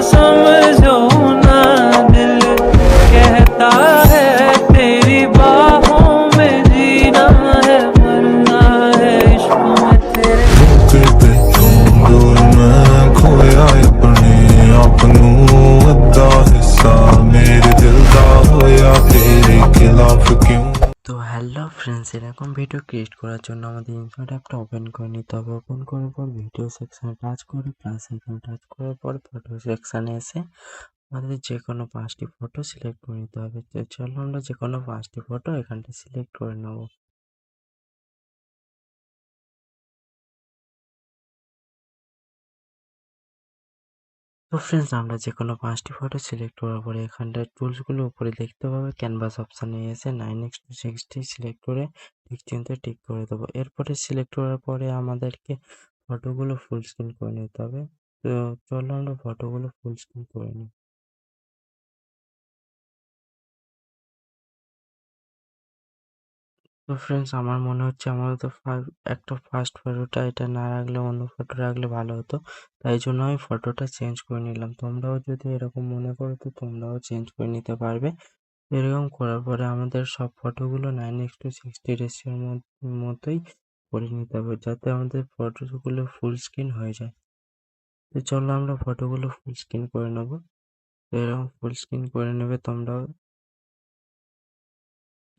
समझो ना, दिल कहता है तेरी बाहों में जीना है, मरना है इश्क में तेरे। किते दूर मैं खोया अपने आप नू, अद्धा हिस्सा मेरे दिल दा होया तेरे खिलाफ क्यों। তো হ্যালো ফ্রেন্ডস, এরকম ভিডিও ক্রিয়েট করার জন্য আমাদের ইনশর্ট অ্যাপটা ওপেন করে নিতে হবে। ওপেন করার পর ভিডিও সেকশনে টাচ করে প্লাস আইকনে টাচ করার পর ফটো সেকশনে এসে আমাদের যে কোনো 5টি ফটো সিলেক্ট করে নিতে হবে। তো চলো আমরা যে কোনো 5টি ফটো এখানটা সিলেক্ট করে নেব। তো ফ্রেন্ডস, আমরা যে কোনো 5টি ফটো সিলেক্ট করার পরে এখানটায় টুলসগুলো উপরে দেখতে পাবে, ক্যানভাস অপশানে এসে 9:60 সিলেক্ট করে টিক চিহ্নতে টিক করে দেবো। এরপরে সিলেক্ট করার পরে আমাদেরকে ফটোগুলো ফুল স্ক্রিন করে নিতে হবে। তো চলো আমরা ফটোগুলো ফুল স্ক্রিন করে নিই। তো ফ্রেন্ডস, আমার মনে হচ্ছে আমার তো একটা ফার্স্ট ফটোটা এটা না রাখলে অন্য ফটো রাখলে ভালো হতো, তাই জন্য আমি ফটোটা চেঞ্জ করে নিলাম। তোমরাও যদি এরকম মনে করো তো তোমরাও চেঞ্জ করে নিতে পারবে। এরকম করার পরে আমাদের সব ফটোগুলো 9:60 রেশিওর মতোই করে নিতে হবে, যাতে আমাদের ফটোগুলো ফুল স্ক্রিন হয়ে যায়। তো চলো আমরা ফটোগুলো ফুল স্ক্রিন করে নেবো। তো এরকম ফুল স্ক্রিন করে নেবে তোমরাও।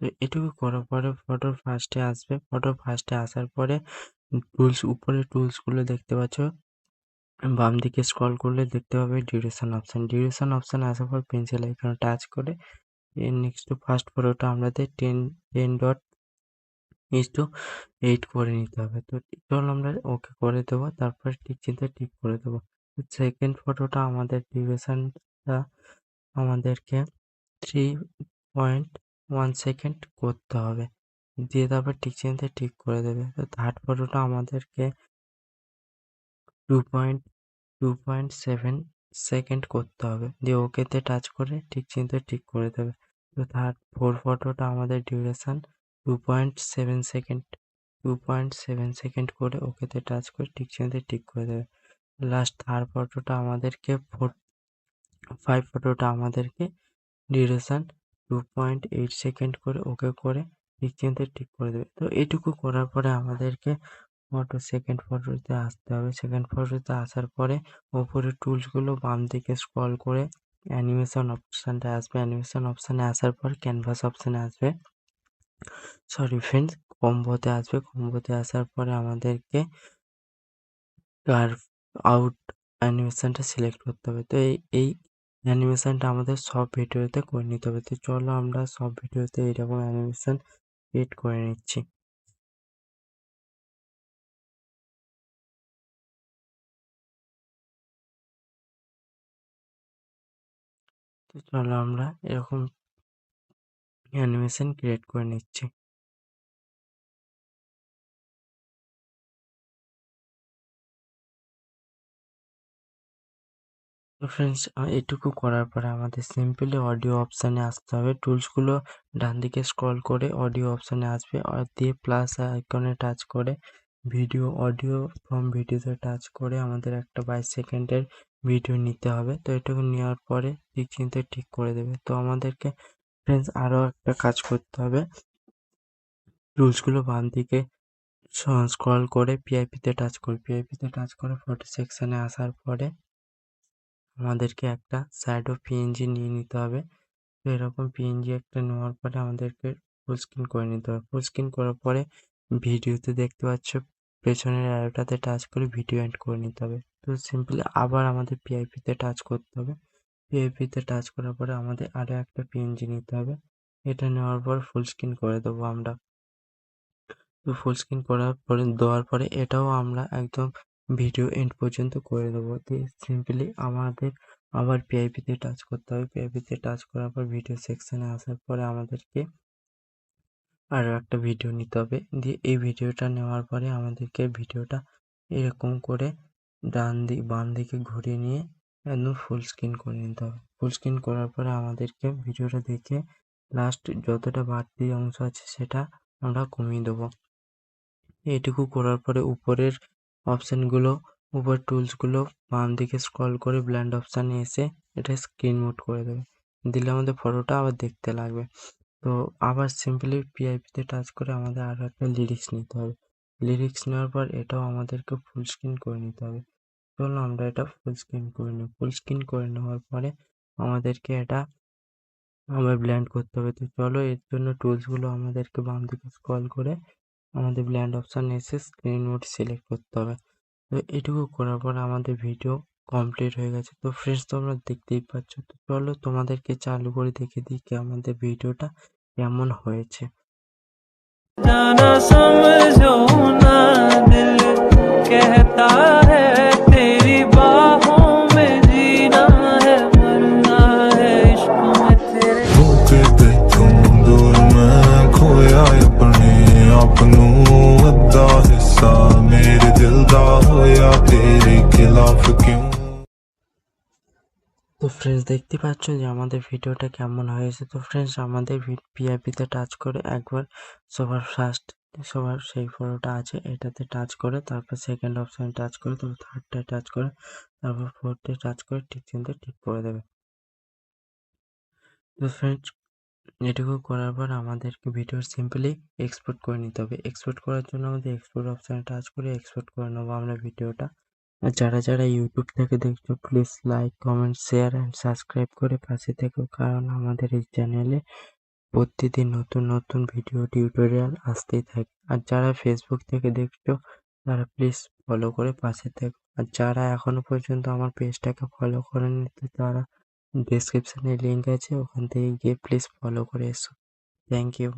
তো এটুকু করার পরে ফটোর ফার্স্টে আসবে। ফটোর ফার্স্টে আসার পরে উপরে টুলসগুলো দেখতে পাচ্ছ, বাম দিকে স্ক্রল করলে দেখতে পাবে ডিউরেশন অপশান। ডিউরেশন অপশান আসার পর পেন্সিল আইকনে টাচ করে এর নেক্সট ফার্স্ট ফটোটা আমাদের 10:8 করে নিতে হবে। তো চল আমরা ওকে করে দেবো, তারপর টিক চিহ্নে টিক করে দেবো। সেকেন্ড ফটোটা আমাদের ডিউরেশনটা আমাদেরকে 3.1 সেকেন্ড করতে হবে, দিয়ে তারপর টিক চিহ্নে ঠিক করে দেবে। তো থার্ড ফটোটা আমাদেরকে 2.7 সেকেন্ড করতে হবে, দিয়ে ওকেতে টাচ করে ঠিক চিহ্নে ঠিক করে দেবে। তো ফোর ফটোটা আমাদের ডিউরেশন 2.7 সেকেন্ড 2.7 সেকেন্ড করে ওকেতে টাচ করে ঠিক চিহ্নে ঠিক করে দেবে। লাস্ট থার্ড ফটোটা আমাদেরকে 5 ফটোটা আমাদেরকে ডিউরেশন 2.8 সেকেন্ড করে ওকে করে ঠিক চিহ্নে ঠিক করে দেবে। তো এইটুকু করার পরে আমাদেরকে সেকেন্ড ফটোতে আসতে হবে। সেকেন্ড ফটোতে আসার পরে ওপরে টুলসগুলো বাম দিকে স্ক্রল করে অ্যানিমেশন অপশানটা আসবে। অ্যানিমেশন অপশানে আসার পর ক্যানভাস অপশানে আসবে, সরি ফ্রেন্ডস, কম্বোতে আসবে। কম্বোতে আসার পরে আমাদেরকে কার্ভ আউট অ্যানিমেশনটা সিলেক্ট করতে হবে। তো এই অ্যানিমেশনটা আমাদের সব ভিডিওতে করে নিতে হবে। তো চলো আমরা সব ভিডিওতে এইরকম অ্যানিমেশন ক্রিয়েট করে নিচ্ছি। তো চলো আমরা এরকম অ্যানিমেশন ক্রিয়েট করে নিচ্ছি। তো ফ্রেন্ডস, এটুকু করার পরে আমাদের সিম্পলি অডিও অপশানে আসতে হবে। টুলসগুলো ডান দিকে স্ক্রল করে অডিও অপশানে আসবে, আর দিয়ে প্লাস আইকনে টাচ করে অডিও ফ্রম ভিডিওতে টাচ করে আমাদের একটা 22 সেকেন্ডের ভিডিও নিতে হবে। তো এটুকু নেওয়ার পরে ঠিক চিন্তে ঠিক করে দেবে। তো আমাদেরকে ফ্রেন্ডস আরও একটা কাজ করতে হবে। টুলসগুলো বাম দিকে স্ক্রল করে পিআইপিতে টাচ করি, পিআইপিতে টাচ করে ফটো সেকশানে আসার পরে আমাদেরকে একটা শ্যাডো পিএনজি নিয়ে নিতে হবে। তো এরকম পিএনজি একটা নেওয়ার পরে আমাদেরকে ফুল স্ক্রিন করে নিতে হবে। ফুল স্ক্রিন করার পরে ভিডিওতে দেখতে পাচ্ছ পেছনের অ্যারোটাতে টাচ করে ভিডিও এন্ড করে নিতে হবে। তো সিম্পলি আবার আমাদের পিআইপিতে টাচ করতে হবে। পিআইপিতে টাচ করার পরে আমাদের আরও একটা পিএনজি নিতে হবে। এটা নেওয়ার পর ফুল স্ক্রিন করে দেবো আমরা। তো ফুল স্ক্রিন দেওয়ার পরে এটাও আমরা একদম ভিডিও এন্ড পর্যন্ত করে দেবো। দিয়ে সিম্পলি আমাদের আবার পিআইপিতে টাচ করতে হবে। পিআইপিতে টাচ করার পর ভিডিও সেকশনে আসার পরে আমাদেরকে আরও একটা ভিডিও নিতে হবে। দিয়ে এই ভিডিওটা নেওয়ার পরে আমাদেরকে ভিডিওটা এরকম করে বাম দিকে ঘুরিয়ে নিয়ে একদম ফুল স্ক্রিন করে নিতে হবে। ফুল স্ক্রিন করার পরে আমাদেরকে ভিডিওটা দেখে লাস্ট যতটা বাড়তি অংশ আছে সেটা আমরা কমিয়ে দেবো। এটুকু করার পরে উপরের অপশানগুলো উপর টুলসগুলো বাম দিকে স্ক্রল করে ব্লেন্ড অপশানে এসে এটা স্ক্রিন মোড করে দেবে, দিলে আমাদের ফটোটা আবার দেখতে লাগবে। তো আবার সিম্পলি পিআইপিতে টাচ করে আমাদের আরও একটা লিরিক্স নিতে হবে। লিরিক্স নেওয়ার পর এটাও আমাদেরকে ফুল স্ক্রিন করে নিতে হবে। চলো আমরা এটা ফুল স্ক্রিন করে নিই। ফুল স্ক্রিন করে নেওয়ার পরে আমাদেরকে এটা আবার ব্লেন্ড করতে হবে। তো চলো এর জন্য টুলসগুলো আমাদেরকে বাম দিকে স্ক্রল করে আমাদের ব্লেন্ড অপশান এসে স্ক্রিন মোড সিলেক্ট করতে হবে। তো এটুকু করার পর আমাদের ভিডিও কমপ্লিট হয়ে গেছে। তো ফ্রেন্ডস তোমরা দেখতেই পাচ্ছ। তো চলো তোমাদেরকে চালু করে দেখে দিই কি আমাদের ভিডিওটা কেমন হয়েছে। जाना समझो ना दिल कहता है तेरी बाहों में जीना है मरना है इश्क में तेरे होके देखूं दूर मैं खोया अपने आप नू अद्धा हिस्सा मेरे दिल दा होया तेरे खिलाफ क्यों। তো ফ্রেন্ডস দেখতে পাচ্ছ যে আমাদের ভিডিওটা কেমন হয়েছে। তো ফ্রেন্ডস আমাদের পিআইপিতে টাচ করে একবার সবার সেই ফটোটা আছে এটাতে টাচ করে, তারপর সেকেন্ড অপশানে টাচ করে, তারপর থার্ডটায় টাচ করে, তারপর ফোর্থে টাচ করে ঠিক চিনতে ঠিক করে দেবে। তো ফ্রেন্ডস এটুকু করার পর আমাদেরকে ভিডিও সিম্পলি এক্সপোর্ট করে নিতে হবে। এক্সপোর্ট করার জন্য আমাদের এক্সপোর্ট অপশানে টাচ করে এক্সপোর্ট করে নেবো আমরা ভিডিওটা। আর যারা ইউটিউব থেকে দেখছো please like comment share and subscribe করে পাশে থেকো, কারণ আমাদের এই চ্যানেলে প্রতিদিন নতুন নতুন ভিডিও টিউটোরিয়াল আসতেই থাকে। আর যারা ফেসবুক থেকে দেখছো তারা প্লিজ ফলো করে পাশে থেকো। আর যারা এখনো পর্যন্ত আমার পেজটাকে ফলো করেনি তো তারা ডেসক্রিপশনে লিঙ্ক আছে, ওখান থেকে গিয়ে প্লিজ ফলো করে এসো। Thank you.